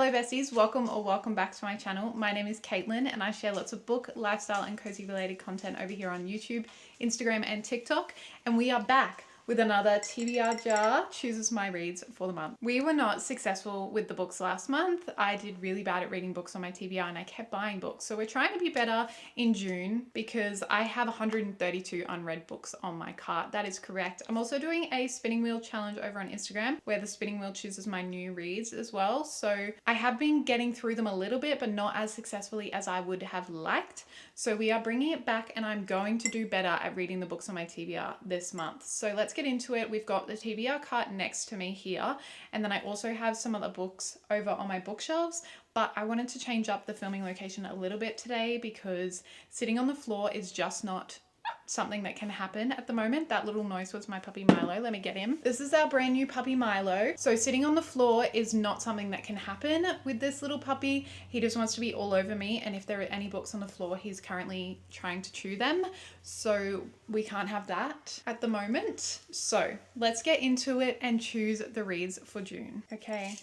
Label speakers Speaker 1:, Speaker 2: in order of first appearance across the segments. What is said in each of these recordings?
Speaker 1: Hello besties, welcome back to my channel. My name is Caitlin and I share lots of book, lifestyle and cozy related content over here on YouTube, Instagram and TikTok. And we are back with another TBR jar, chooses my reads for the month. We were not successful with the books last month. I did really bad at reading books on my TBR and I kept buying books. So we're trying to be better in June because I have 132 unread books on my cart. That is correct. I'm also doing a spinning wheel challenge over on Instagram where the spinning wheel chooses my new reads as well. So I have been getting through them a little bit, but not as successfully as I would have liked. So we are bringing it back and I'm going to do better at reading the books on my TBR this month. So let's get into it. We've got the TBR cart next to me here. And then I also have some other books over on my bookshelves, but I wanted to change up the filming location a little bit today because sitting on the floor is just not something that can happen at the moment. That little noise was my puppy Milo. Let me get him. This is our brand new puppy Milo. So sitting on the floor is not something that can happen with this little puppy. He just wants to be all over me, and if there are any books on the floor, he's currently trying to chew them. So we can't have that at the moment. So let's get into it and choose the reads for June. Okay.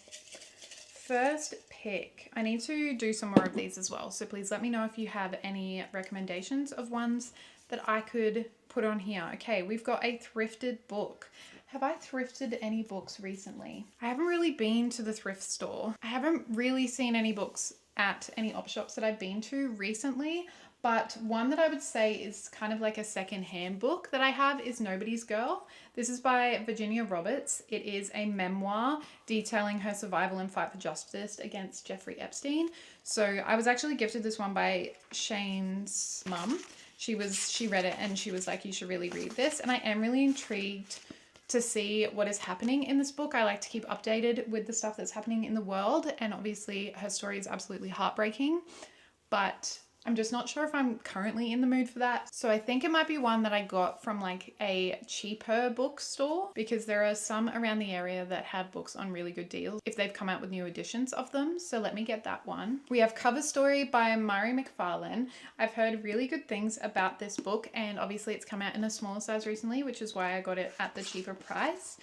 Speaker 1: First pick. I need to do some more of these as well. So please let me know if you have any recommendations of ones that I could put on here. Okay, we've got a thrifted book. Have I thrifted any books recently? I haven't really been to the thrift store. I haven't really seen any books at any op shops that I've been to recently, but one that I would say is kind of like a second-hand book that I have is Nobody's Girl. This is by Virginia Roberts. It is a memoir detailing her survival and fight for justice against Jeffrey Epstein. So I was actually gifted this one by Shane's mum. She read it and she was like, you should really read this. And I am really intrigued to see what is happening in this book. I like to keep updated with the stuff that's happening in the world. And obviously her story is absolutely heartbreaking, but I'm just not sure if I'm currently in the mood for that. So I think it might be one that I got from like a cheaper bookstore because there are some around the area that have books on really good deals if they've come out with new editions of them. So let me get that one. We have Cover Story by Murray McFarlane. I've heard really good things about this book and obviously it's come out in a smaller size recently, which is why I got it at the cheaper price.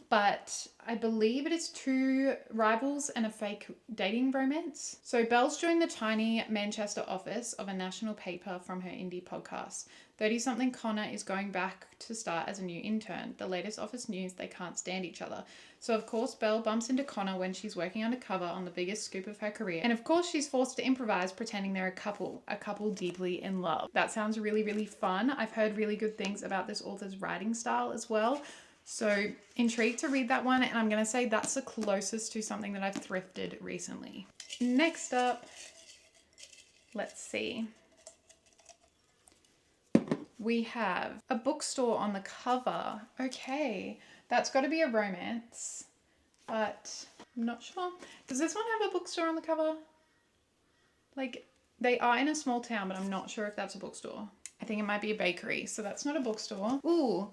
Speaker 1: But I believe it is two rivals and a fake dating romance. So Belle's joined the tiny Manchester office of a national paper from her indie podcast. 30-something Connor is going back to start as a new intern. The latest office news, they can't stand each other. So of course Belle bumps into Connor when she's working undercover on the biggest scoop of her career. And of course she's forced to improvise pretending they're a couple deeply in love. That sounds really, really fun. I've heard really good things about this author's writing style as well. So intrigued to read that one, and I'm going to say that's the closest to something that I've thrifted recently. Next up, let's see. We have a bookstore on the cover. Okay, that's got to be a romance, but I'm not sure. Does this one have a bookstore on the cover? Like, they are in a small town, but I'm not sure if that's a bookstore. I think it might be a bakery, so that's not a bookstore. Ooh.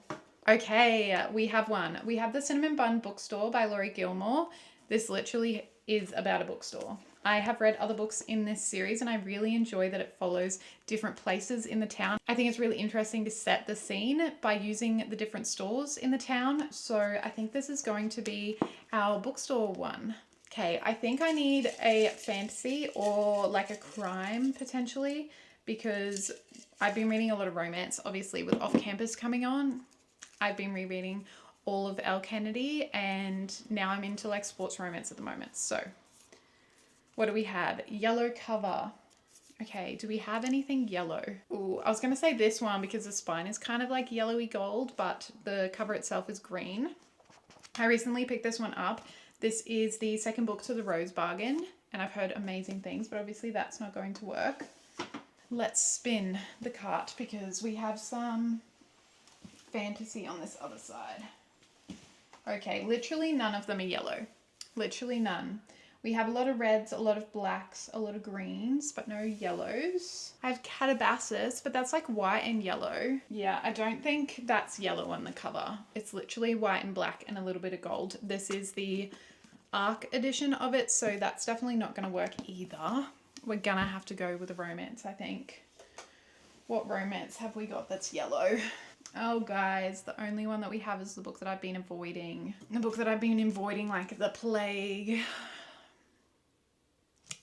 Speaker 1: Okay, we have one. We have The Cinnamon Bun Bookstore by Laurie Gilmore. This literally is about a bookstore. I have read other books in this series and I really enjoy that it follows different places in the town. I think it's really interesting to set the scene by using the different stores in the town. So I think this is going to be our bookstore one. Okay, I think I need a fantasy or like a crime potentially because I've been reading a lot of romance, obviously with Off Campus coming on. I've been rereading all of Elle Kennedy and now I'm into like sports romance at the moment. So what do we have? Yellow cover. Okay, do we have anything yellow? Ooh, I was going to say this one because the spine is kind of like yellowy gold, but the cover itself is green. I recently picked this one up. This is the second book to The Rose Bargain and I've heard amazing things, but obviously that's not going to work. Let's spin the cart because we have some fantasy on this other side. Okay, literally none of them are yellow. Literally none. We have a lot of reds, a lot of blacks, a lot of greens, but no yellows. I have Calabasas, but that's like white and yellow. Yeah, I don't think that's yellow on the cover. It's literally white and black and a little bit of gold. This is the ARC edition of it, so that's definitely not going to work either. We're gonna have to go with a romance, I think. What romance have we got that's yellow? Oh guys, the only one that we have is the book that I've been avoiding. The book that I've been avoiding like the plague.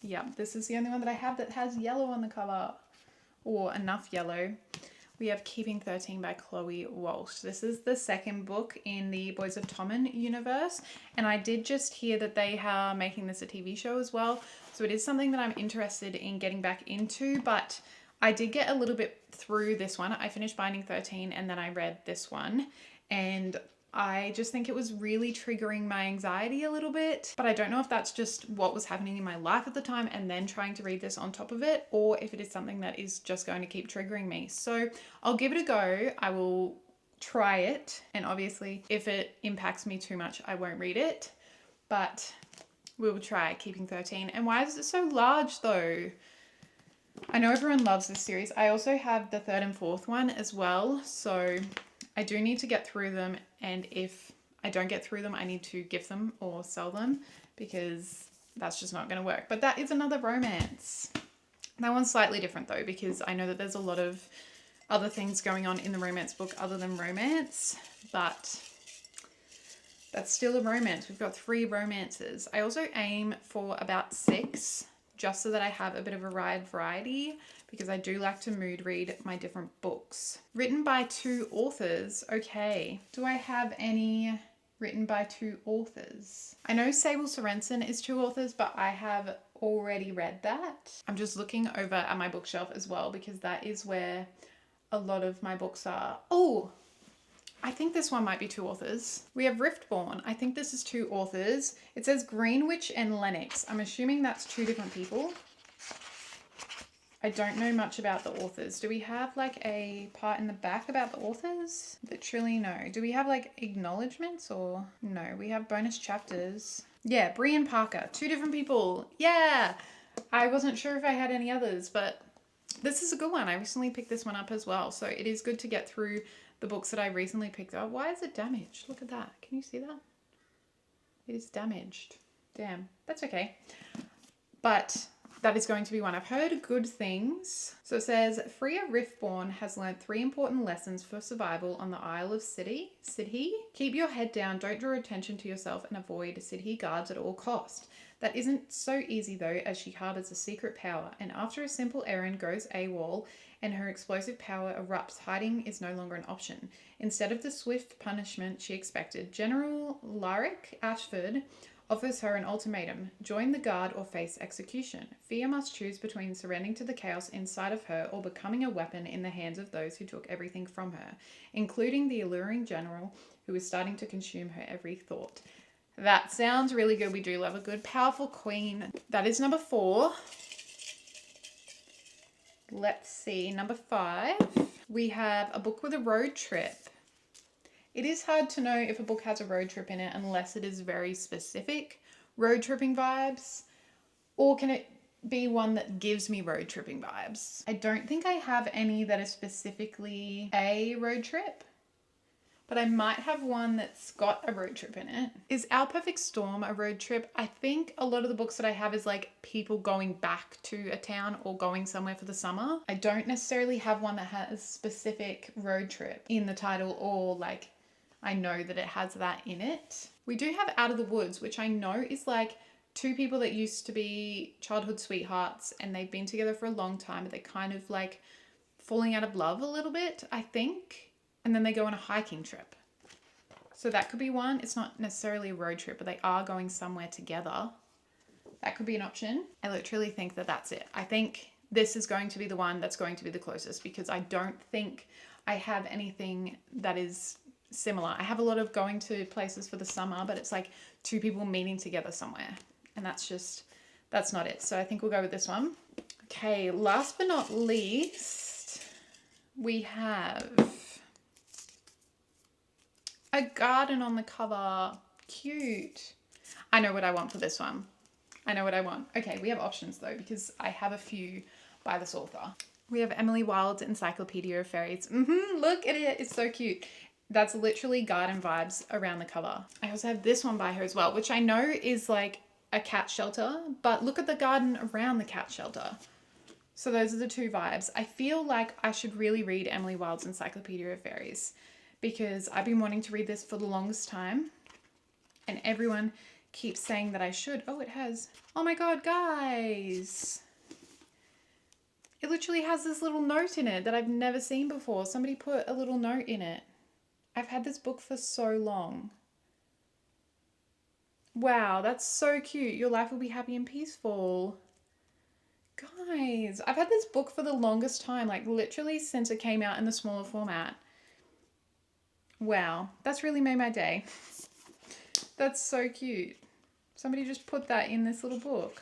Speaker 1: Yep, this is the only one that I have that has yellow on the cover, or enough yellow. We have Keeping 13 by Chloe Walsh. This is the second book in the Boys of Tommen universe, and I did just hear that they are making this a TV show as well, so it is something that I'm interested in getting back into, but I did get a little bit through this one. I finished Binding 13 and then I read this one, and I just think it was really triggering my anxiety a little bit, but I don't know if that's just what was happening in my life at the time and then trying to read this on top of it, or if it is something that is just going to keep triggering me. So I'll give it a go. I will try it, and obviously if it impacts me too much, I won't read it, but we will try Keeping 13. And why is it so large though? I know everyone loves this series. I also have the third and fourth one as well, so I do need to get through them, and if I don't get through them, I need to gift them or sell them, because that's just not going to work. But that is another romance. That one's slightly different though, because I know that there's a lot of other things going on in the romance book other than romance, but that's still a romance. We've got 3 romances. I also aim for about 6, just so that I have a bit of a wide variety, because I do like to mood read my different books. Written by 2 authors. Okay. Do I have any written by 2 authors? I know Sable Sorensen is 2 authors, but I have already read that. I'm just looking over at my bookshelf as well, because that is where a lot of my books are. Oh, I think this one might be 2 authors. We have Riftborn. I think this is 2 authors. It says Greenwich and Lennox. I'm assuming that's 2 different people. I don't know much about the authors. Do we have like a part in the back about the authors? Literally no. Do we have like acknowledgements or no? We have bonus chapters. Yeah, Bree and Parker. 2 different people. Yeah! I wasn't sure if I had any others, but this is a good one. I recently picked this one up as well. So it is good to get through the books that I recently picked up. Why is it damaged? Look at that. Can you see that? It is damaged. Damn. That's okay. But that is going to be one. I've heard good things. So it says, Freya Riftborn has learned 3 important lessons for survival on the Isle of Sidhi. Keep your head down, don't draw attention to yourself, and avoid Sidhi guards at all cost. That isn't so easy though, as she harbors a secret power, and after a simple errand goes AWOL and her explosive power erupts, hiding is no longer an option. Instead of the swift punishment she expected, General Lyric Ashford offers her an ultimatum: join the guard or face execution. Fia must choose between surrendering to the chaos inside of her or becoming a weapon in the hands of those who took everything from her, including the alluring general who is starting to consume her every thought. That sounds really good. We do love a good, powerful queen. That is number 4. Let's see, number 5. We have a book with a road trip. It is hard to know if a book has a road trip in it unless it is very specific road tripping vibes, or can it be one that gives me road tripping vibes? I don't think I have any that is specifically a road trip, but I might have one that's got a road trip in it. Is Our Perfect Storm a road trip? I think a lot of the books that I have is like people going back to a town or going somewhere for the summer. I don't necessarily have one that has a specific road trip in the title, or like I know that it has that in it. We do have Out of the Woods, which I know is like 2 people that used to be childhood sweethearts and they've been together for a long time, but they're kind of like falling out of love a little bit, I think. And then they go on a hiking trip. So that could be one. It's not necessarily a road trip, but they are going somewhere together. That could be an option. I literally think that that's it. I think this is going to be the one that's going to be the closest, because I don't think I have anything that is similar. I have a lot of going to places for the summer, but it's like 2 people meeting together somewhere. And that's not it. So I think we'll go with this one. Okay, last but not least, we have a garden on the cover. Cute. I know what I want for this one. I know what I want. Okay, we have options though, because I have a few by this author. We have Emily Wilde's Encyclopedia of Fairies. Look at it. It's so cute. That's literally garden vibes around the cover. I also have this one by her as well, which I know is like a cat shelter, but look at the garden around the cat shelter. So those are the 2 vibes. I feel like I should really read Emily Wilde's Encyclopedia of Fairies, because I've been wanting to read this for the longest time and everyone keeps saying that I should. Oh, it has. Oh my God, guys. It literally has this little note in it that I've never seen before. Somebody put a little note in it. I've had this book for so long. Wow, that's so cute. Your life will be happy and peaceful. Guys, I've had this book for the longest time, like literally since it came out in the smaller format. Wow, that's really made my day. That's so cute. Somebody just put that in this little book.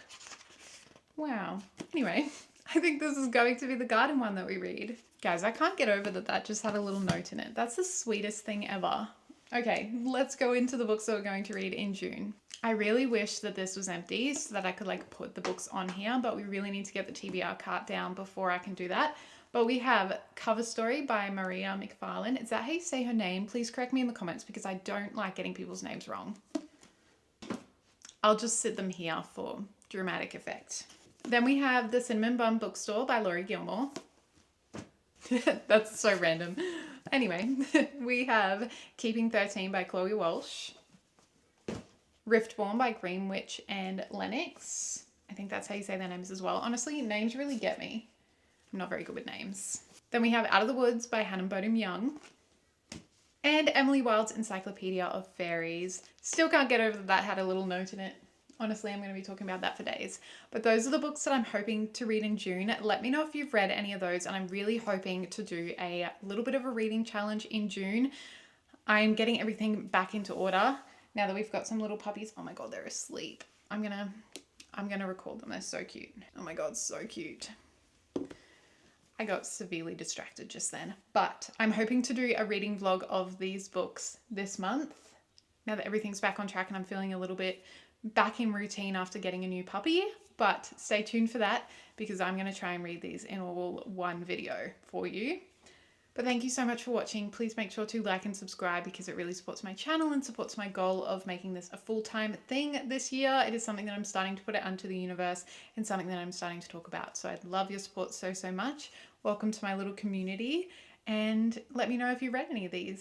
Speaker 1: Wow. Anyway, I think this is going to be the garden one that we read. Guys, I can't get over that just had a little note in it. That's the sweetest thing ever. Okay, let's go into the books that we're going to read in June. I really wish that this was empty so that I could like put the books on here, but we really need to get the TBR cart down before I can do that. But we have Cover Story by Maria McFarlane. Is that how you say her name? Please correct me in the comments because I don't like getting people's names wrong. I'll just sit them here for dramatic effect. Then we have The Cinnamon Bun Bookstore by Laurie Gilmore. That's so random. Anyway, we have Keeping 13 by Chloe Walsh. Riftborn by Greenwich and Lennox. I think that's how you say their names as well. Honestly, names really get me. I'm not very good with names. Then we have Out of the Woods by Hannah Bodum Young. And Emily Wilde's Encyclopedia of Fairies. Still can't get over that had a little note in it. Honestly, I'm going to be talking about that for days. But those are the books that I'm hoping to read in June. Let me know if you've read any of those. And I'm really hoping to do a little bit of a reading challenge in June. I'm getting everything back into order now that we've got some little puppies. Oh my God, they're asleep. I'm gonna record them. They're so cute. Oh my God, so cute. I got severely distracted just then. But I'm hoping to do a reading vlog of these books this month. Now that everything's back on track and I'm feeling a little bit back in routine after getting a new puppy. But stay tuned for that because I'm going to try and read these in all one video for you. But thank you so much for watching. Please make sure to like and subscribe because it really supports my channel and supports my goal of making this a full-time thing this year. It is something that I'm starting to put out into the universe and something that I'm starting to talk about. So I'd love your support so, so much. Welcome to my little community and let me know if you read any of these.